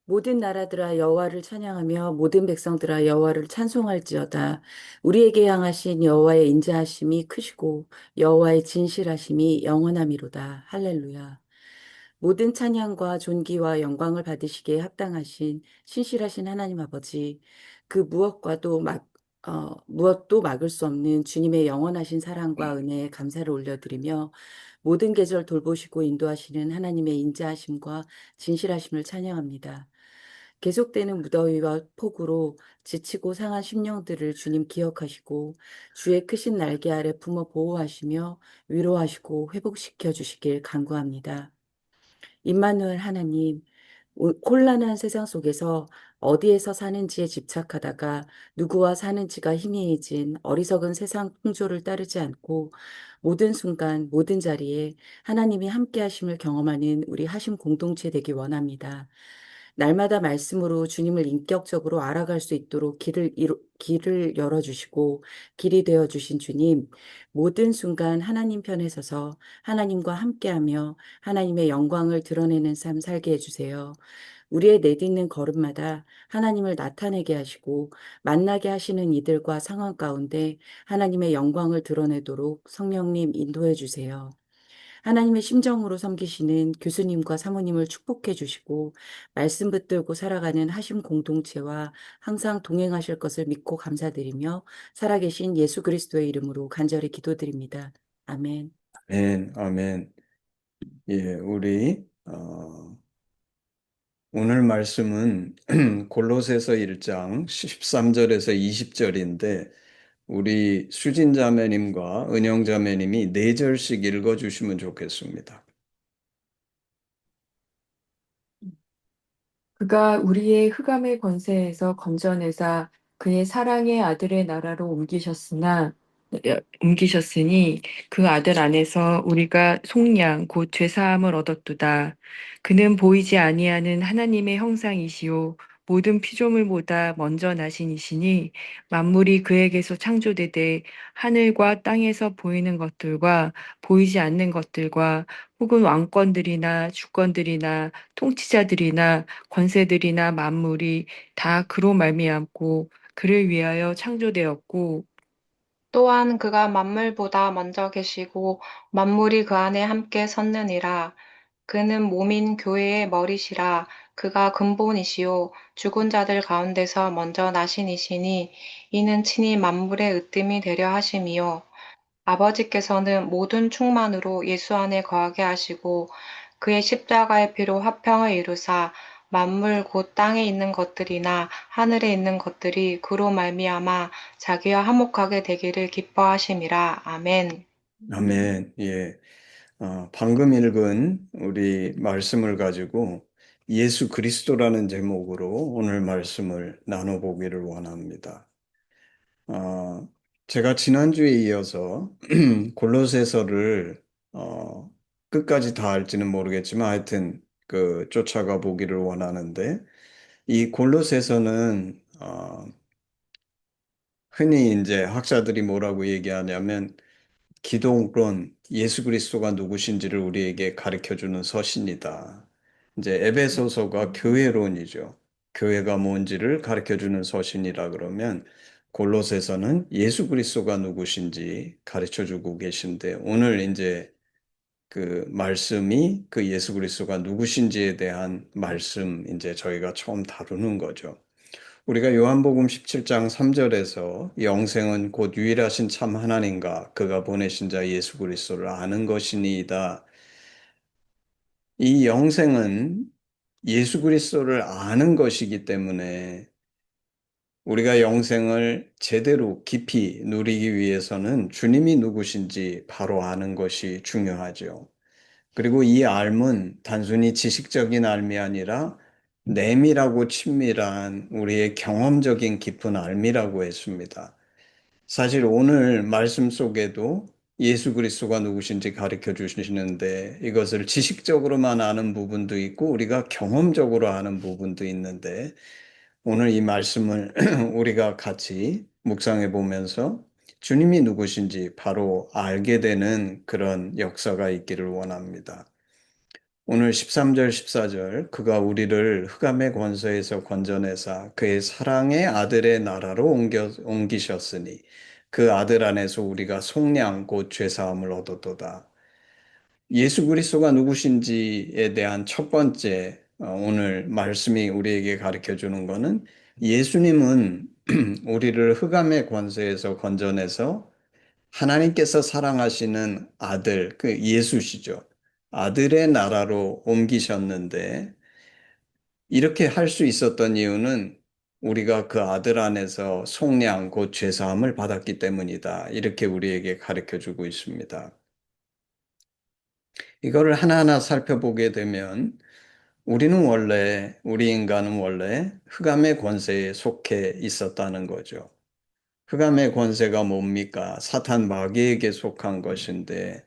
모든 나라들아 여호와를 찬양하며 모든 백성들아 여호와를 찬송할지어다. 우리에게 향하신 여호와의 인자하심이 크시고 여호와의 진실하심이 영원함이로다. 할렐루야. 모든 찬양과 존귀와 영광을 받으시기에 합당하신 신실하신 하나님 아버지, 그 무엇도 막을 수 없는 주님의 영원하신 사랑과 은혜에 감사를 올려드리며 모든 계절 돌보시고 인도하시는 하나님의 인자하심과 진실하심을 찬양합니다. 계속되는 무더위와 폭우로 지치고 상한 심령들을 주님 기억하시고 주의 크신 날개 아래 품어 보호하시며 위로하시고 회복시켜 주시길 간구합니다. 임마누엘 하나님, 혼란한 세상 속에서 어디에서 사는지에 집착하다가 누구와 사는지가 희미해진 어리석은 세상 풍조를 따르지 않고 모든 순간, 모든 자리에 하나님이 함께 하심을 경험하는 우리 하심 공동체 되기 원합니다. 날마다 말씀으로 주님을 인격적으로 알아갈 수 있도록 길을 열어주시고 길이 되어주신 주님, 모든 순간 하나님 편에 서서 하나님과 함께하며 하나님의 영광을 드러내는 삶 살게 해주세요. 우리의 내딛는 걸음마다 하나님을 나타내게 하시고 만나게 하시는 이들과 상황 가운데 하나님의 영광을 드러내도록 성령님 인도해 주세요. 하나님의 심정으로 섬기시는 교수님과 사모님을 축복해 주시고 말씀 붙들고 살아가는 하심 공동체와 항상 동행하실 것을 믿고 감사드리며 살아계신 예수 그리스도의 이름으로 간절히 기도드립니다. 아멘. 아멘, 아멘. 예, 우리 오늘 말씀은 골로새서 1장 13절에서 20절인데 우리 수진 자매님과 은영 자매님이 4절씩 읽어 주시면 좋겠습니다. 그가 우리의 흑암의 권세에서 건져내사 그의 사랑의 아들의 나라로 옮기셨으니 그 아들 안에서 우리가 속량 곧 죄사함을 얻었도다. 그는 보이지 아니하는 하나님의 형상이시요 모든 피조물보다 먼저 나신 이시니 만물이 그에게서 창조되되 하늘과 땅에서 보이는 것들과 보이지 않는 것들과 혹은 왕권들이나 주권들이나 통치자들이나 권세들이나 만물이 다 그로 말미암고 그를 위하여 창조되었고 또한 그가 만물보다 먼저 계시고 만물이 그 안에 함께 섰느니라. 그는 몸인 교회의 머리시라. 그가 근본이시요 죽은 자들 가운데서 먼저 나신 이시니 이는 친히 만물의 으뜸이 되려 하심이요 아버지께서는 모든 충만으로 예수 안에 거하게 하시고 그의 십자가의 피로 화평을 이루사 만물 곧 땅에 있는 것들이나 하늘에 있는 것들이 그로 말미암아 자기와 화목하게 되기를 기뻐하심이라. 아멘. 아멘. 예. 방금 읽은 우리 말씀을 가지고 예수 그리스도라는 제목으로 오늘 말씀을 나눠보기를 원합니다. 어, 제가 지난주에 이어서 골로새서를 어, 끝까지 다 할지는 모르겠지만 하여튼 쫓아가 보기를 원하는데 이 골로새서는 흔히 이제 학자들이 뭐라고 얘기하냐면 기독론, 예수 그리스도가 누구신지를 우리에게 가르쳐 주는 서신이다. 이제 에베소서가 교회론이죠. 교회가 뭔지를 가르쳐 주는 서신이라 그러면 골로새서는 예수 그리스도가 누구신지 가르쳐 주고 계신데 오늘 이제 그 말씀이 그 예수 그리스도가 누구신지에 대한 말씀 이제 저희가 처음 다루는 거죠. 우리가 요한복음 17장 3절에서 영생은 곧 유일하신 참 하나님과 그가 보내신 자 예수 그리스도를 아는 것이니이다. 이 영생은 예수 그리스도를 아는 것이기 때문에 우리가 영생을 제대로 깊이 누리기 위해서는 주님이 누구신지 바로 아는 것이 중요하죠. 그리고 이 알문 단순히 지식적인 알미 아니라 내밀하고 친밀한 우리의 경험적인 깊은 알미라고 했습니다. 사실 오늘 말씀 속에도 예수 그리스도가 누구신지 가르쳐 주시는데 이것을 지식적으로만 아는 부분도 있고 우리가 경험적으로 아는 부분도 있는데 오늘 이 말씀을 우리가 같이 묵상해 보면서 주님이 누구신지 바로 알게 되는 그런 역사가 있기를 원합니다. 오늘 13절, 14절, 그가 우리를 흑암의 권세에서 건져내사 그의 사랑의 아들의 나라로 옮기셨으니 그 아들 안에서 우리가 속량 곧 죄사함을 얻었도다. 예수 그리스도가 누구신지에 대한 첫 번째 오늘 말씀이 우리에게 가르쳐 주는 것은 예수님은 우리를 흑암의 권세에서 건져내서 하나님께서 사랑하시는 아들, 그 예수시죠. 아들의 나라로 옮기셨는데 이렇게 할 수 있었던 이유는 우리가 그 아들 안에서 속량 곧 죄사함을 받았기 때문이다. 이렇게 우리에게 가르쳐 주고 있습니다. 이거를 하나하나 살펴보게 되면 우리 인간은 원래 흑암의 권세에 속해 있었다는 거죠. 흑암의 권세가 뭡니까? 사탄 마귀에게 속한 것인데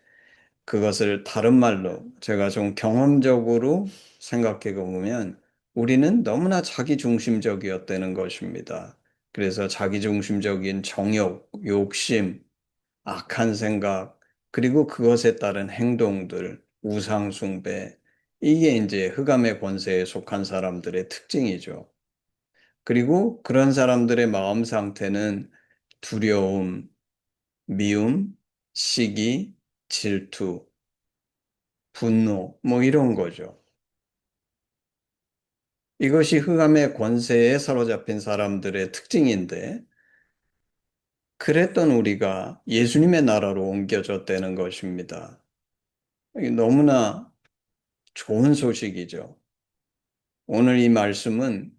그것을 다른 말로 제가 좀 경험적으로 생각해 보면 우리는 너무나 자기중심적이었다는 것입니다. 그래서 자기중심적인 정욕, 욕심, 악한 생각, 그리고 그것에 따른 행동들, 우상숭배, 이게 이제 흑암의 권세에 속한 사람들의 특징이죠. 그리고 그런 사람들의 마음 상태는 두려움, 미움, 시기, 질투, 분노, 뭐 이런 거죠. 이것이 흑암의 권세에 사로잡힌 사람들의 특징인데, 그랬던 우리가 예수님의 나라로 옮겨졌다는 것입니다. 이게 너무나 좋은 소식이죠. 오늘 이 말씀은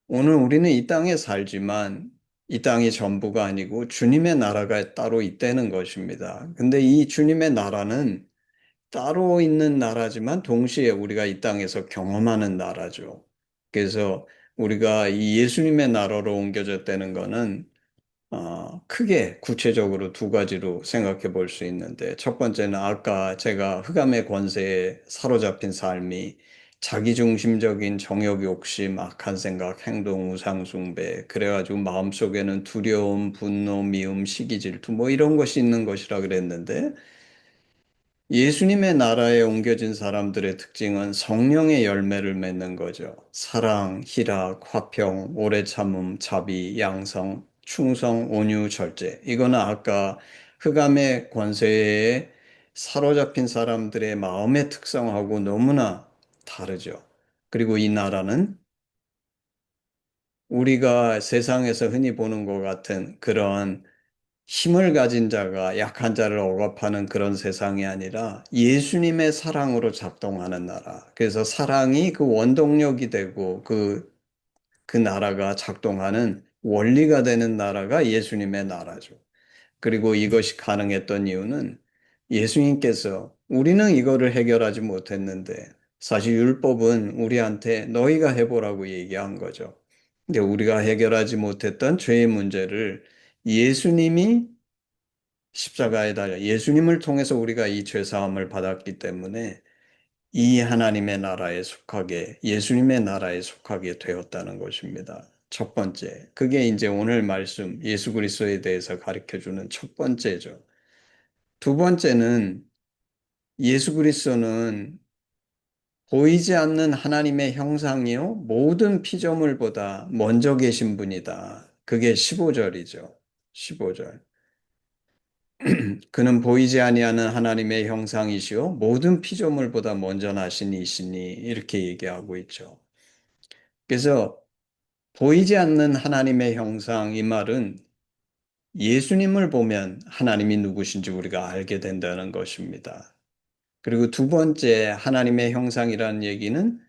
오늘 우리는 이 땅에 살지만 이 땅이 전부가 아니고 주님의 나라가 따로 있다는 것입니다. 근데 이 주님의 나라는 따로 있는 나라지만 동시에 우리가 이 땅에서 경험하는 나라죠. 그래서 우리가 이 예수님의 나라로 옮겨졌다는 것은 크게 구체적으로 두 가지로 생각해 볼 수 있는데 첫 번째는 아까 제가 흑암의 권세에 사로잡힌 삶이 자기중심적인 정욕, 욕심, 악한 생각, 행동, 우상숭배 그래가지고 마음속에는 두려움, 분노, 미움, 시기, 질투 뭐 이런 것이 있는 것이라 그랬는데 예수님의 나라에 옮겨진 사람들의 특징은 성령의 열매를 맺는 거죠. 사랑, 희락, 화평, 오래 참음, 자비, 양성, 충성, 온유, 절제. 이거는 아까 흑암의 권세에 사로잡힌 사람들의 마음의 특성하고 너무나 다르죠. 그리고 이 나라는 우리가 세상에서 흔히 보는 것 같은 그런 힘을 가진 자가 약한 자를 억압하는 그런 세상이 아니라 예수님의 사랑으로 작동하는 나라. 그래서 사랑이 그 원동력이 되고 그 나라가 작동하는 원리가 되는 나라가 예수님의 나라죠. 그리고 이것이 가능했던 이유는 예수님께서 우리는 이거를 해결하지 못했는데 사실 율법은 우리한테 너희가 해보라고 얘기한 거죠. 근데 우리가 해결하지 못했던 죄의 문제를 예수님이 십자가에 달려 예수님을 통해서 우리가 이 죄 사함을 받았기 때문에 이 하나님의 나라에 속하게 예수님의 나라에 속하게 되었다는 것입니다. 첫 번째. 그게 이제 오늘 말씀 예수 그리스도에 대해서 가르쳐 주는 첫 번째죠. 두 번째는 예수 그리스도는 보이지 않는 하나님의 형상이요 모든 피조물보다 먼저 계신 분이다. 그게 15절이죠. 15절. 그는 보이지 아니하는 하나님의 형상이시요 모든 피조물보다 먼저 나신 이시니 이렇게 얘기하고 있죠. 그래서 보이지 않는 하나님의 형상 이 말은 예수님을 보면 하나님이 누구신지 우리가 알게 된다는 것입니다. 그리고 두 번째 하나님의 형상이라는 얘기는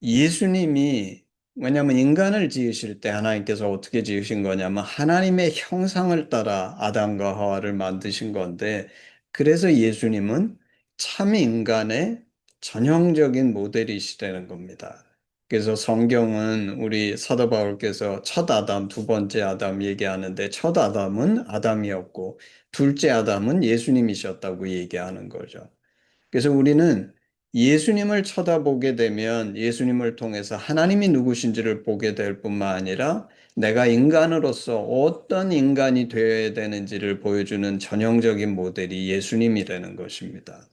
예수님이 왜냐하면 인간을 지으실 때 하나님께서 어떻게 지으신 거냐면 하나님의 형상을 따라 아담과 하와를 만드신 건데 그래서 예수님은 참 인간의 전형적인 모델이시라는 겁니다. 그래서 성경은 우리 사도 바울께서 첫 아담, 두 번째 아담 얘기하는데 첫 아담은 아담이었고 둘째 아담은 예수님이셨다고 얘기하는 거죠. 그래서 우리는 예수님을 쳐다보게 되면 예수님을 통해서 하나님이 누구신지를 보게 될 뿐만 아니라 내가 인간으로서 어떤 인간이 되어야 되는지를 보여주는 전형적인 모델이 예수님이라는 것입니다.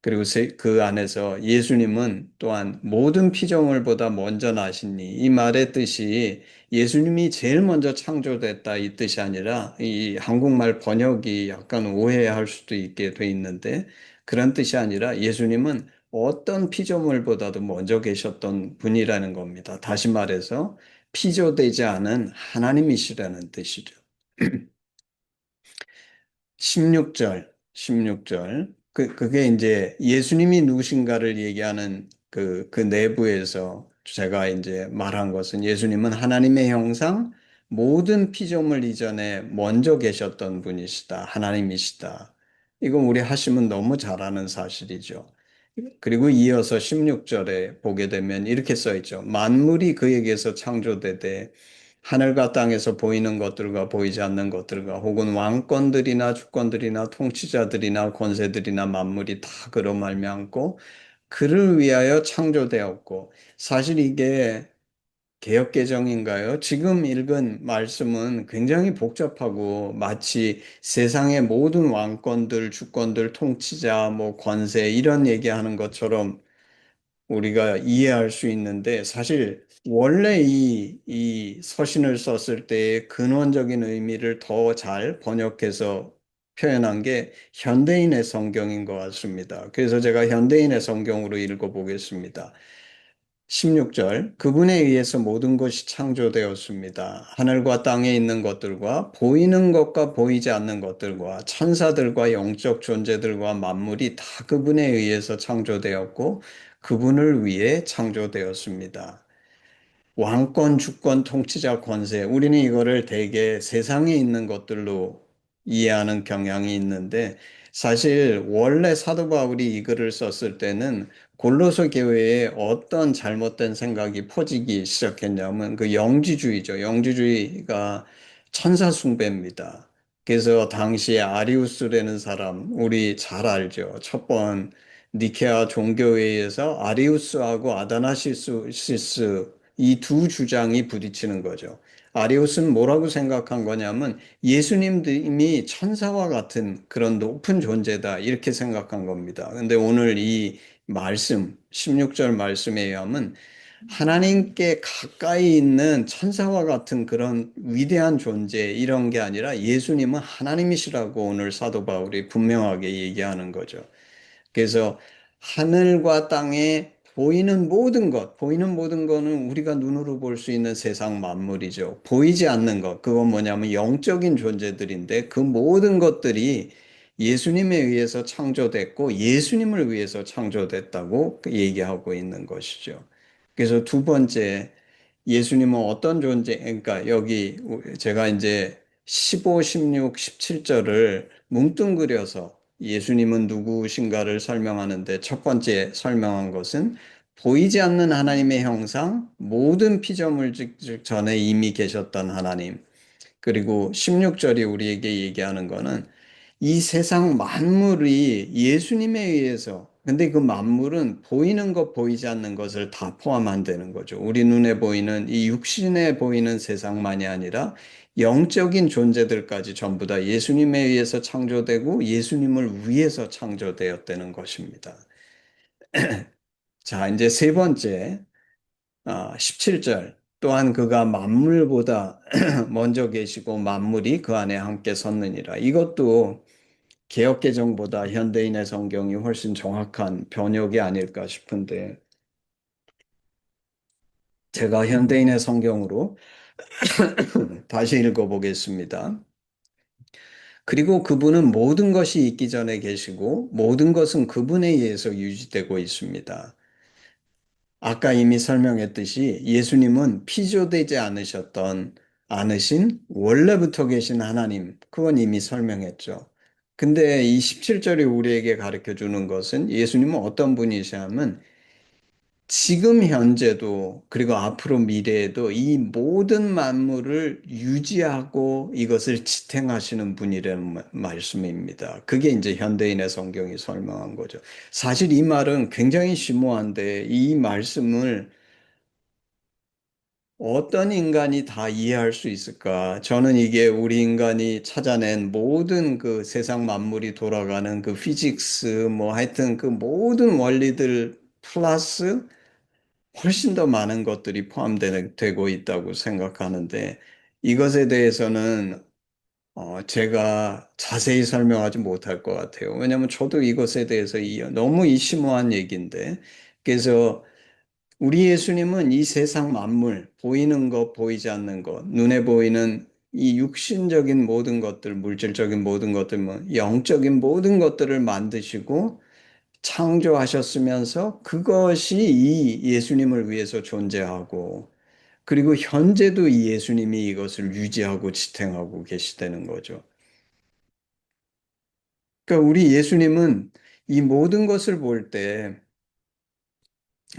그리고 그 안에서 예수님은 또한 모든 피조물보다 먼저 나시니, 이 말의 뜻이 예수님이 제일 먼저 창조됐다 이 뜻이 아니라, 이 한국말 번역이 약간 오해할 수도 있게 돼 있는데, 그런 뜻이 아니라 예수님은 어떤 피조물보다도 먼저 계셨던 분이라는 겁니다. 다시 말해서 피조되지 않은 하나님이시라는 뜻이죠. 16절. 그게 이제 예수님이 누구신가를 얘기하는 그 내부에서 제가 이제 말한 것은, 예수님은 하나님의 형상, 모든 피조물 이전에 먼저 계셨던 분이시다. 하나님이시다. 이건 우리 하시면 너무 잘 아는 사실이죠. 그리고 이어서 16절에 보게 되면 이렇게 써 있죠. 만물이 그에게서 창조되되 하늘과 땅에서 보이는 것들과 보이지 않는 것들과 혹은 왕권들이나 주권들이나 통치자들이나 권세들이나 만물이 다 그로 말미암고 그를 위하여 창조되었고, 사실 이게 개역개정인가요? 지금 읽은 말씀은 굉장히 복잡하고 마치 세상의 모든 왕권들, 주권들, 통치자, 뭐 권세 이런 얘기하는 것처럼 우리가 이해할 수 있는데, 사실 원래 이 서신을 썼을 때의 근원적인 의미를 더 잘 번역해서 표현한 게 현대인의 성경인 것 같습니다. 그래서 제가 현대인의 성경으로 읽어보겠습니다. 16절, 그분에 의해서 모든 것이 창조되었습니다. 하늘과 땅에 있는 것들과 보이는 것과 보이지 않는 것들과 천사들과 영적 존재들과 만물이 다 그분에 의해서 창조되었고 그분을 위해 창조되었습니다. 왕권, 주권, 통치자, 권세. 우리는 이거를 대개 세상에 있는 것들로 이해하는 경향이 있는데, 사실 원래 사도 바울이 이 글을 썼을 때는 골로새 교회에 어떤 잘못된 생각이 퍼지기 시작했냐면 그 영지주의죠. 영지주의가 천사 숭배입니다. 그래서 당시에 아리우스라는 사람, 우리 잘 알죠. 첫 번 니케아 종교회의에서 아리우스하고 아다나시스 이 두 주장이 부딪히는 거죠. 아리우스는 뭐라고 생각한 거냐면 예수님이 천사와 같은 그런 높은 존재다 이렇게 생각한 겁니다. 근데 오늘 이 말씀 16절 말씀에 의하면 하나님께 가까이 있는 천사와 같은 그런 위대한 존재 이런 게 아니라 예수님은 하나님이시라고 오늘 사도 바울이 분명하게 얘기하는 거죠. 그래서 하늘과 땅에 보이는 모든 거는 우리가 눈으로 볼 수 있는 세상 만물이죠. 보이지 않는 것, 그건 뭐냐면 영적인 존재들인데 그 모든 것들이 예수님에 의해서 창조됐고 예수님을 위해서 창조됐다고 얘기하고 있는 것이죠. 그래서 두 번째, 예수님은 어떤 존재, 그러니까 여기 제가 이제 15, 16, 17절을 뭉뚱그려서 예수님은 누구신가를 설명하는데, 첫 번째 설명한 것은 보이지 않는 하나님의 형상, 모든 피조물 즉 전에 이미 계셨던 하나님. 그리고 16절이 우리에게 얘기하는 거는 이 세상 만물이 예수님에 의해서, 근데 그 만물은 보이는 것, 보이지 않는 것을 다 포함한다는 거죠. 우리 눈에 보이는 이 육신에 보이는 세상만이 아니라 영적인 존재들까지 전부 다 예수님에 의해서 창조되고 예수님을 위해서 창조되었다는 것입니다. 자, 이제 세 번째, 17절. 또한 그가 만물보다 먼저 계시고 만물이 그 안에 함께 섰느니라. 이것도 개역개정보다 현대인의 성경이 훨씬 정확한 번역이 아닐까 싶은데, 제가 현대인의 성경으로 다시 읽어보겠습니다. 그리고 그분은 모든 것이 있기 전에 계시고 모든 것은 그분에 의해서 유지되고 있습니다. 아까 이미 설명했듯이 예수님은 피조되지 않으신 원래부터 계신 하나님, 그건 이미 설명했죠. 근데 이 17절이 우리에게 가르쳐 주는 것은 예수님은 어떤 분이시냐면 지금 현재도 그리고 앞으로 미래에도 이 모든 만물을 유지하고 이것을 지탱하시는 분이라는 말씀입니다. 그게 이제 현대인의 성경이 설명한 거죠. 사실 이 말은 굉장히 심오한데 이 말씀을 어떤 인간이 다 이해할 수 있을까? 저는 이게 우리 인간이 찾아낸 모든 그 세상 만물이 돌아가는 그 피직스, 뭐 하여튼 그 모든 원리들 플러스 훨씬 더 많은 것들이 포함되고 있다고 생각하는데 이것에 대해서는 제가 자세히 설명하지 못할 것 같아요. 왜냐하면 저도 이것에 대해서 너무 심오한 얘기인데 그래서 우리 예수님은 이 세상 만물, 보이는 것, 보이지 않는 것, 눈에 보이는 이 육신적인 모든 것들, 물질적인 모든 것들, 뭐 영적인 모든 것들을 만드시고 창조하셨으면서 그것이 이 예수님을 위해서 존재하고 그리고 현재도 이 예수님이 이것을 유지하고 지탱하고 계시다는 거죠. 그러니까 우리 예수님은 이 모든 것을 볼 때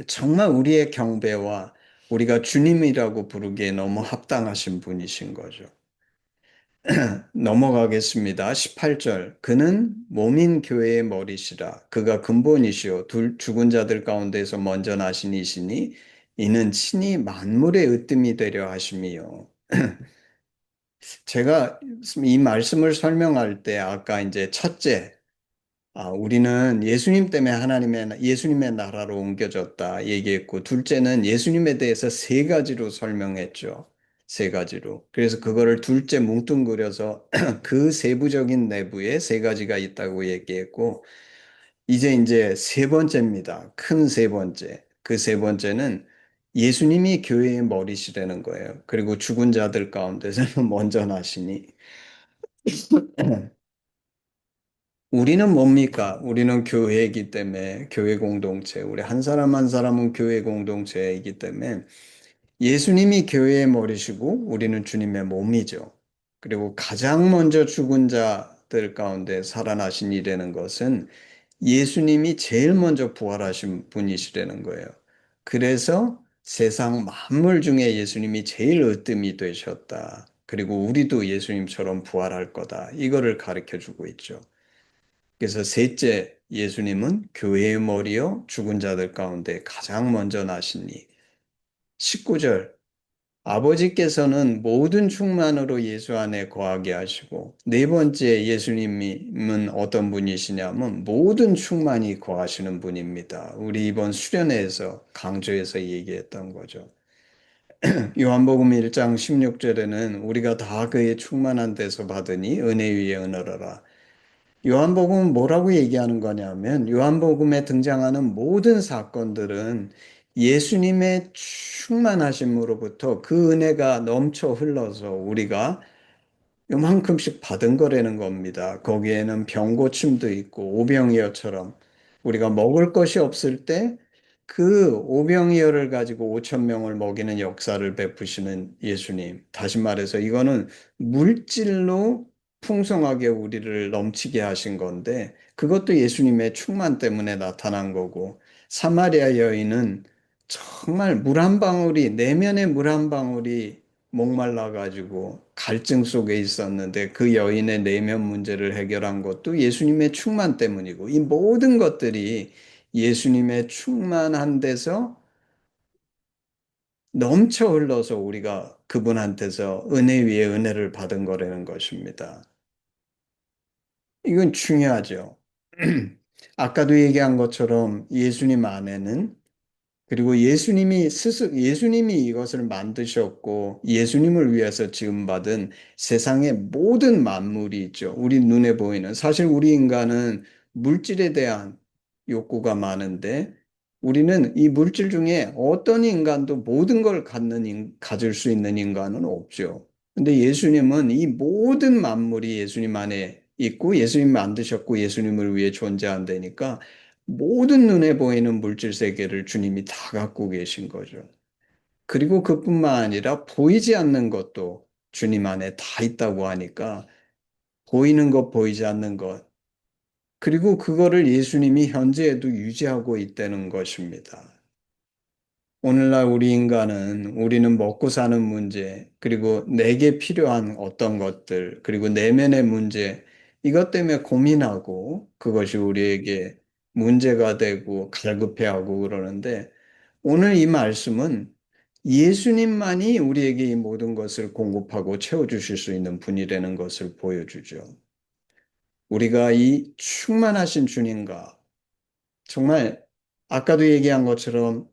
정말 우리의 경배와 우리가 주님이라고 부르기에 너무 합당하신 분이신 거죠. 넘어가겠습니다. 18절. 그는 몸인 교회의 머리시라. 그가 근본이시요. 죽은 자들 가운데서 먼저 나신 이시니 이는 친히 만물의 으뜸이 되려 하심이요. 제가 이 말씀을 설명할 때 아까 이제 첫째, 우리는 예수님 때문에 예수님의 나라로 옮겨졌다 얘기했고, 둘째는 예수님에 대해서 세 가지로 설명했죠. 세 가지로. 그래서 그거를 둘째 뭉뚱그려서 그 세부적인 내부에 세 가지가 있다고 얘기했고, 이제 세 번째입니다. 큰 세 번째. 그 세 번째는 예수님이 교회의 머리시라는 거예요. 그리고 죽은 자들 가운데서는 먼저 나시니. 우리는 뭡니까? 우리는 교회이기 때문에, 교회 공동체, 우리 한 사람 한 사람은 교회 공동체이기 때문에 예수님이 교회의 머리시고 우리는 주님의 몸이죠. 그리고 가장 먼저 죽은 자들 가운데 살아나신 이라는 것은 예수님이 제일 먼저 부활하신 분이시라는 거예요. 그래서 세상 만물 중에 예수님이 제일 으뜸이 되셨다. 그리고 우리도 예수님처럼 부활할 거다. 이거를 가르쳐 주고 있죠. 그래서 셋째, 예수님은 교회의 머리요 죽은 자들 가운데 가장 먼저 나시니. 19절, 아버지께서는 모든 충만으로 예수 안에 거하게 하시고, 네 번째 예수님은 어떤 분이시냐면 모든 충만이 거하시는 분입니다. 우리 이번 수련회에서 강조해서 얘기했던 거죠. 요한복음 1장 16절에는 우리가 다 그의 충만한 데서 받으니 은혜 위에 은혜로라. 요한복음은 뭐라고 얘기하는 거냐면 요한복음에 등장하는 모든 사건들은 예수님의 충만하심으로부터 그 은혜가 넘쳐 흘러서 우리가 요만큼씩 받은 거라는 겁니다. 거기에는 병 고침도 있고 오병이어처럼 우리가 먹을 것이 없을 때 그 오병이어를 가지고 5천 명을 먹이는 역사를 베푸시는 예수님. 다시 말해서 이거는 물질로 풍성하게 우리를 넘치게 하신 건데 그것도 예수님의 충만 때문에 나타난 거고 사마리아 여인은 정말 물 한 방울이 내면의 물 한 방울이 목말라 가지고 갈증 속에 있었는데 그 여인의 내면 문제를 해결한 것도 예수님의 충만 때문이고 이 모든 것들이 예수님의 충만한 데서 넘쳐 흘러서 우리가 그분한테서 은혜 위에 은혜를 받은 거라는 것입니다. 이건 중요하죠. 아까도 얘기한 것처럼 예수님 안에는 그리고 예수님이 이것을 만드셨고 예수님을 위해서 지음받은 세상의 모든 만물이 있죠. 우리 눈에 보이는 사실 우리 인간은 물질에 대한 욕구가 많은데 우리는 이 물질 중에 어떤 인간도 모든 걸 가질 수 있는 인간은 없죠. 근데 예수님은 이 모든 만물이 예수님 안에 있고 예수님 만드셨고 예수님을 위해 존재한다니까 모든 눈에 보이는 물질 세계를 주님이 다 갖고 계신 거죠. 그리고 그뿐만 아니라 보이지 않는 것도 주님 안에 다 있다고 하니까 보이는 것, 보이지 않는 것. 그리고 그거를 예수님이 현재에도 유지하고 있다는 것입니다. 오늘날 우리는 먹고 사는 문제, 그리고 내게 필요한 어떤 것들, 그리고 내면의 문제, 이것 때문에 고민하고 그것이 우리에게 문제가 되고 갈급해하고 그러는데 오늘 이 말씀은 예수님만이 우리에게 이 모든 것을 공급하고 채워주실 수 있는 분이라는 것을 보여주죠. 우리가 이 충만하신 주님과 정말 아까도 얘기한 것처럼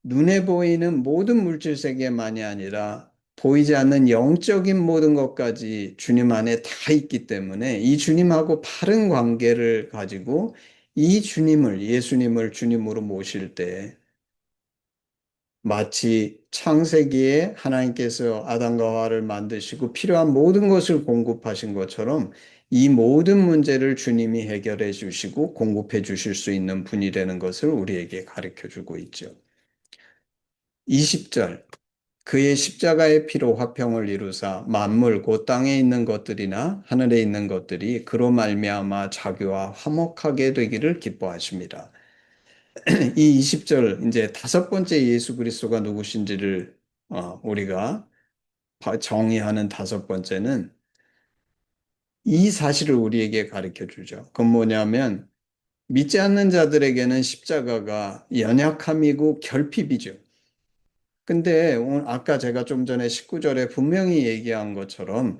눈에 보이는 모든 물질 세계만이 아니라 보이지 않는 영적인 모든 것까지 주님 안에 다 있기 때문에 이 주님하고 바른 관계를 가지고 이 주님을, 예수님을 주님으로 모실 때 마치 창세기에 하나님께서 아담과 하와를 만드시고 필요한 모든 것을 공급하신 것처럼 이 모든 문제를 주님이 해결해 주시고 공급해 주실 수 있는 분이라는 것을 우리에게 가르쳐 주고 있죠. 20절 그의 십자가의 피로 화평을 이루사 만물 곧 땅에 있는 것들이나 하늘에 있는 것들이 그로 말미암아 자기와 화목하게 되기를 기뻐하십니다. 이 20절 이제 다섯 번째 예수 그리스도가 누구신지를 우리가 정의하는 다섯 번째는 이 사실을 우리에게 가르쳐 주죠. 그건 뭐냐면 믿지 않는 자들에게는 십자가가 연약함이고 결핍이죠. 근데 아까 제가 좀 전에 19절에 분명히 얘기한 것처럼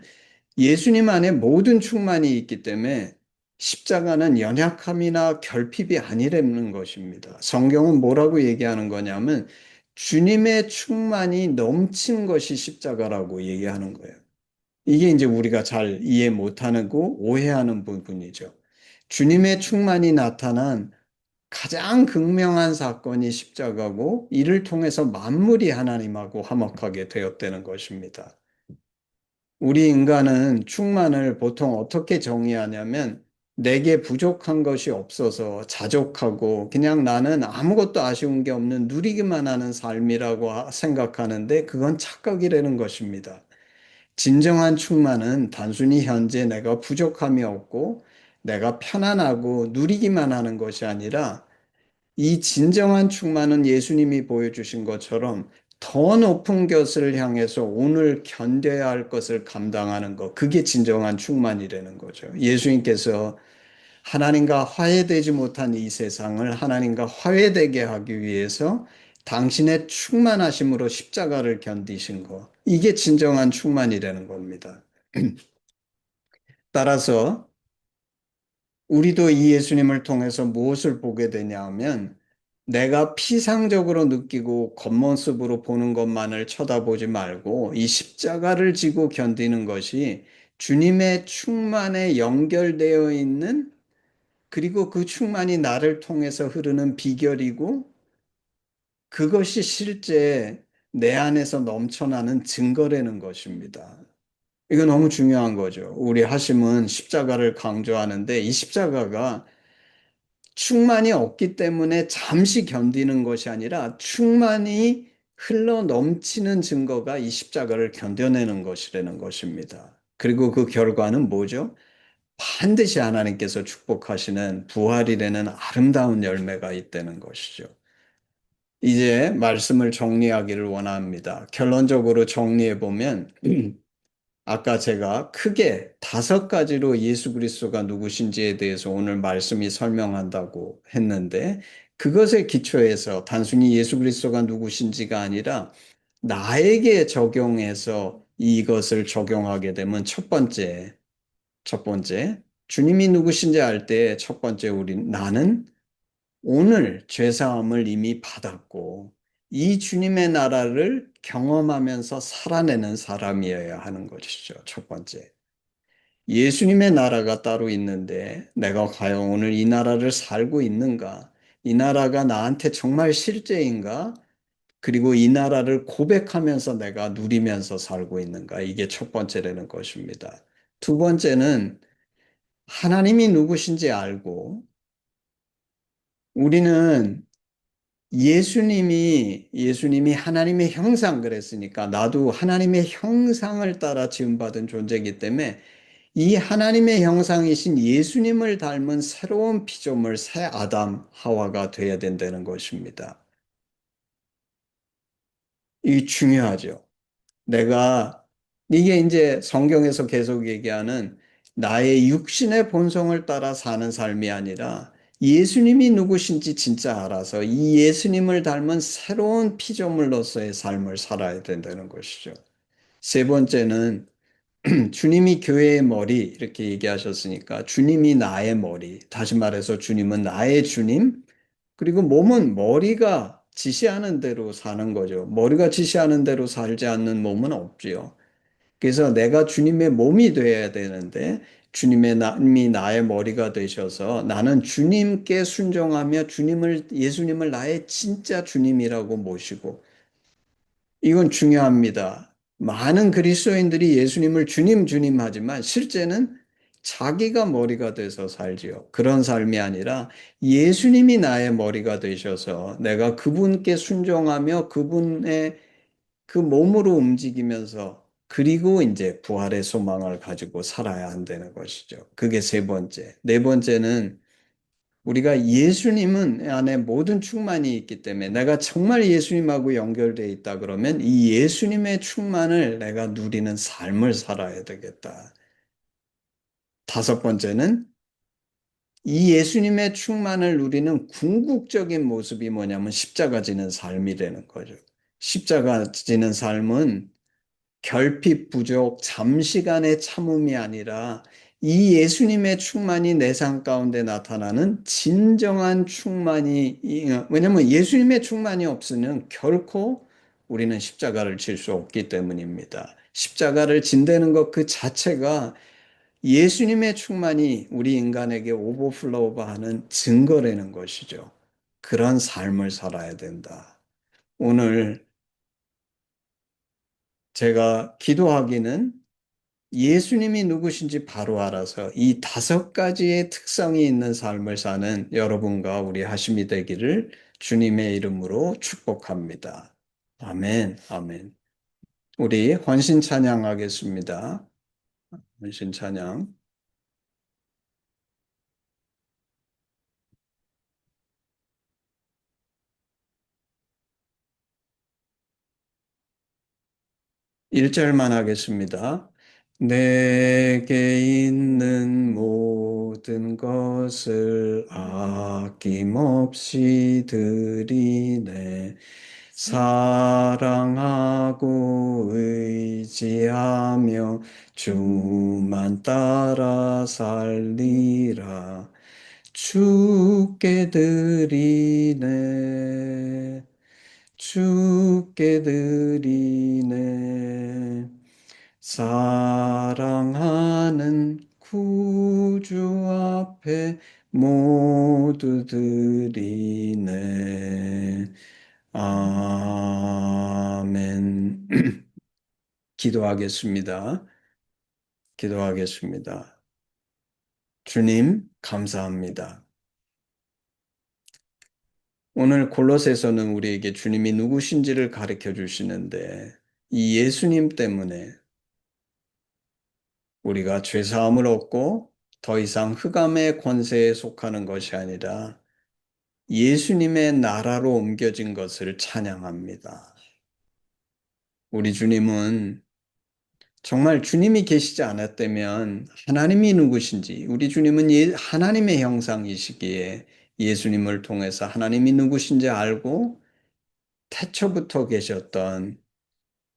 예수님 안에 모든 충만이 있기 때문에 십자가는 연약함이나 결핍이 아니라는 것입니다. 성경은 뭐라고 얘기하는 거냐면 주님의 충만이 넘친 것이 십자가라고 얘기하는 거예요. 이게 이제 우리가 잘 이해 못하고 오해하는 부분이죠. 주님의 충만이 나타난 가장 극명한 사건이 십자가고 이를 통해서 만물이 하나님하고 화목하게 되었다는 것입니다. 우리 인간은 충만을 보통 어떻게 정의하냐면 내게 부족한 것이 없어서 자족하고 그냥 나는 아무것도 아쉬운 게 없는 누리기만 하는 삶이라고 생각하는데 그건 착각이라는 것입니다. 진정한 충만은 단순히 현재 내가 부족함이 없고 내가 편안하고 누리기만 하는 것이 아니라 이 진정한 충만은 예수님이 보여주신 것처럼 더 높은 것을 향해서 오늘 견뎌야 할 것을 감당하는 것, 그게 진정한 충만이라는 거죠. 예수님께서 하나님과 화해되지 못한 이 세상을 하나님과 화해되게 하기 위해서 당신의 충만하심으로 십자가를 견디신 것, 이게 진정한 충만이라는 겁니다. 따라서 우리도 이 예수님을 통해서 무엇을 보게 되냐 하면 내가 피상적으로 느끼고 겉모습으로 보는 것만을 쳐다보지 말고 이 십자가를 지고 견디는 것이 주님의 충만에 연결되어 있는 그리고 그 충만이 나를 통해서 흐르는 비결이고 그것이 실제 내 안에서 넘쳐나는 증거라는 것입니다. 이거 너무 중요한 거죠. 우리 하심은 십자가를 강조하는데 이 십자가가 충만이 없기 때문에 잠시 견디는 것이 아니라 충만이 흘러 넘치는 증거가 이 십자가를 견뎌내는 것이라는 것입니다. 그리고 그 결과는 뭐죠? 반드시 하나님께서 축복하시는 부활이라는 아름다운 열매가 있다는 것이죠. 이제 말씀을 정리하기를 원합니다. 결론적으로 정리해 보면 아까 제가 크게 다섯 가지로 예수 그리스도가 누구신지에 대해서 오늘 말씀이 설명한다고 했는데 그것에 기초해서 단순히 예수 그리스도가 누구신지가 아니라 나에게 적용해서 이것을 적용하게 되면 첫 번째, 주님이 누구신지 알 때 첫 번째 나는 오늘 죄사함을 이미 받았고 이 주님의 나라를 경험하면서 살아내는 사람이어야 하는 것이죠. 첫 번째. 예수님의 나라가 따로 있는데 내가 과연 오늘 이 나라를 살고 있는가? 이 나라가 나한테 정말 실제인가? 그리고 이 나라를 고백하면서 내가 누리면서 살고 있는가? 이게 첫 번째라는 것입니다. 두 번째는 하나님이 누구신지 알고 우리는 예수님이 하나님의 형상 그랬으니까 나도 하나님의 형상을 따라 지음받은 존재이기 때문에 이 하나님의 형상이신 예수님을 닮은 새로운 피조물 새 아담 하와가 되어야 된다는 것입니다. 이게 중요하죠. 이게 이제 성경에서 계속 얘기하는 나의 육신의 본성을 따라 사는 삶이 아니라 예수님이 누구신지 진짜 알아서 이 예수님을 닮은 새로운 피조물로서의 삶을 살아야 된다는 것이죠. 세 번째는 주님이 교회의 머리 이렇게 얘기하셨으니까 주님이 나의 머리, 다시 말해서 주님은 나의 주님, 그리고 몸은 머리가 지시하는 대로 사는 거죠. 머리가 지시하는 대로 살지 않는 몸은 없지요. 그래서 내가 주님의 몸이 되어야 되는데 주님의 남이 나의 머리가 되셔서 나는 주님께 순종하며 예수님을 나의 진짜 주님이라고 모시고, 이건 중요합니다. 많은 그리스도인들이 예수님을 주님 주님 하지만 실제는 자기가 머리가 돼서 살지요. 그런 삶이 아니라 예수님이 나의 머리가 되셔서 내가 그분께 순종하며 그분의 그 몸으로 움직이면서, 그리고 이제 부활의 소망을 가지고 살아야 한다는 것이죠. 그게 세 번째. 네 번째는 우리가 예수님은 안에 모든 충만이 있기 때문에 내가 정말 예수님하고 연결되어 있다 그러면 이 예수님의 충만을 내가 누리는 삶을 살아야 되겠다. 다섯 번째는 이 예수님의 충만을 누리는 궁극적인 모습이 뭐냐면 십자가 지는 삶이 되는 거죠. 십자가 지는 삶은 결핍, 부족, 잠시간의 참음이 아니라 이 예수님의 충만이 내 삶 가운데 나타나는 진정한 충만이, 왜냐하면 예수님의 충만이 없으면 결코 우리는 십자가를 질 수 없기 때문입니다. 십자가를 진다는 것 그 자체가 예수님의 충만이 우리 인간에게 오버플로우하는 증거라는 것이죠. 그런 삶을 살아야 된다. 오늘 제가 기도하기는 예수님이 누구신지 바로 알아서 이 다섯 가지의 특성이 있는 삶을 사는 여러분과 우리 하심이 되기를 주님의 이름으로 축복합니다. 아멘, 아멘. 우리 헌신 찬양하겠습니다. 헌신 찬양. 1절만 하겠습니다. 내게 있는 모든 것을 아낌없이 드리네. 사랑하고 의지하며 주만 따라 살리라. 주께 드리네. 주께 드리네. 사랑하는 구주 앞에 모두 드리네. 아멘. 기도하겠습니다. 기도하겠습니다. 주님, 감사합니다. 오늘 골로새서는 우리에게 주님이 누구신지를 가르쳐 주시는데 이 예수님 때문에 우리가 죄사함을 얻고 더 이상 흑암의 권세에 속하는 것이 아니라 예수님의 나라로 옮겨진 것을 찬양합니다. 우리 주님은 정말 주님이 계시지 않았다면 하나님이 누구신지, 우리 주님은 하나님의 형상이시기에 예수님을 통해서 하나님이 누구신지 알고 태초부터 계셨던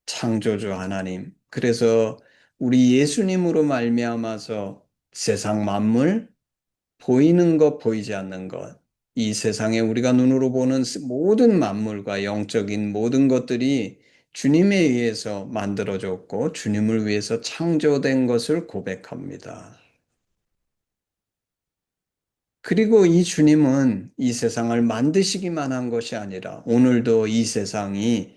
창조주 하나님, 그래서 우리 예수님으로 말미암아서 세상 만물, 보이는 것, 보이지 않는 것, 이 세상에 우리가 눈으로 보는 모든 만물과 영적인 모든 것들이 주님에 의해서 만들어졌고 주님을 위해서 창조된 것을 고백합니다. 그리고 이 주님은 이 세상을 만드시기만 한 것이 아니라 오늘도 이 세상이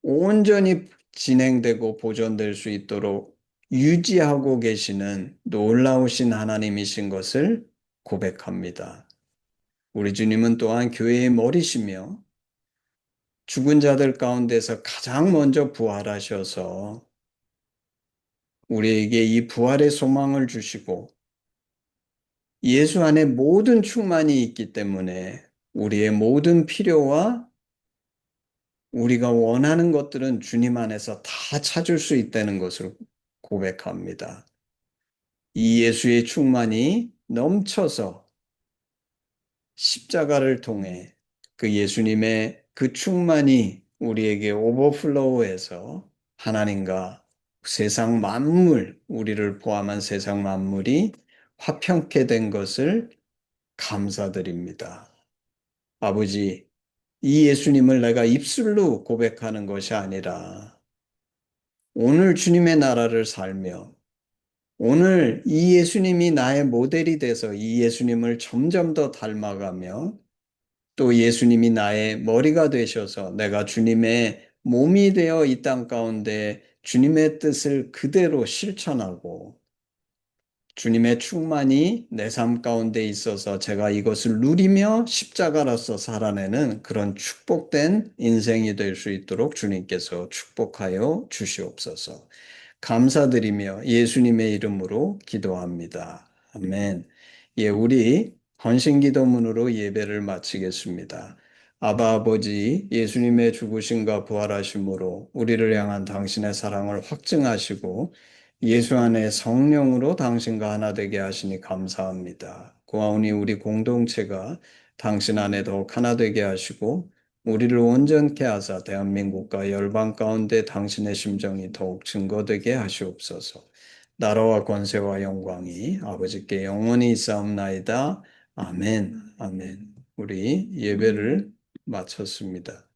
온전히 진행되고 보존될 수 있도록 유지하고 계시는 놀라우신 하나님이신 것을 고백합니다. 우리 주님은 또한 교회의 머리시며 죽은 자들 가운데서 가장 먼저 부활하셔서 우리에게 이 부활의 소망을 주시고 예수 안에 모든 충만이 있기 때문에 우리의 모든 필요와 우리가 원하는 것들은 주님 안에서 다 찾을 수 있다는 것을 고백합니다. 이 예수의 충만이 넘쳐서 십자가를 통해 그 예수님의 그 충만이 우리에게 오버플로우해서 하나님과 세상 만물, 우리를 포함한 세상 만물이 화평케 된 것을 감사드립니다. 아버지, 이 예수님을 내가 입술로 고백하는 것이 아니라 오늘 주님의 나라를 살며 오늘 이 예수님이 나의 모델이 돼서 이 예수님을 점점 더 닮아가며 또 예수님이 나의 머리가 되셔서 내가 주님의 몸이 되어 이 땅 가운데 주님의 뜻을 그대로 실천하고 주님의 충만이 내 삶 가운데 있어서 제가 이것을 누리며 십자가로서 살아내는 그런 축복된 인생이 될 수 있도록 주님께서 축복하여 주시옵소서. 감사드리며 예수님의 이름으로 기도합니다. 아멘. 예, 우리 헌신기도문으로 예배를 마치겠습니다. 아바 아버지, 예수님의 죽으심과 부활하심으로 우리를 향한 당신의 사랑을 확증하시고 예수 안에 성령으로 당신과 하나 되게 하시니 감사합니다. 고아오니 우리 공동체가 당신 안에 더욱 하나 되게 하시고 우리를 온전케 하사 대한민국과 열방 가운데 당신의 심정이 더욱 증거되게 하시옵소서. 나라와 권세와 영광이 아버지께 영원히 있사옵나이다. 아멘. 아멘. 우리 예배를 마쳤습니다.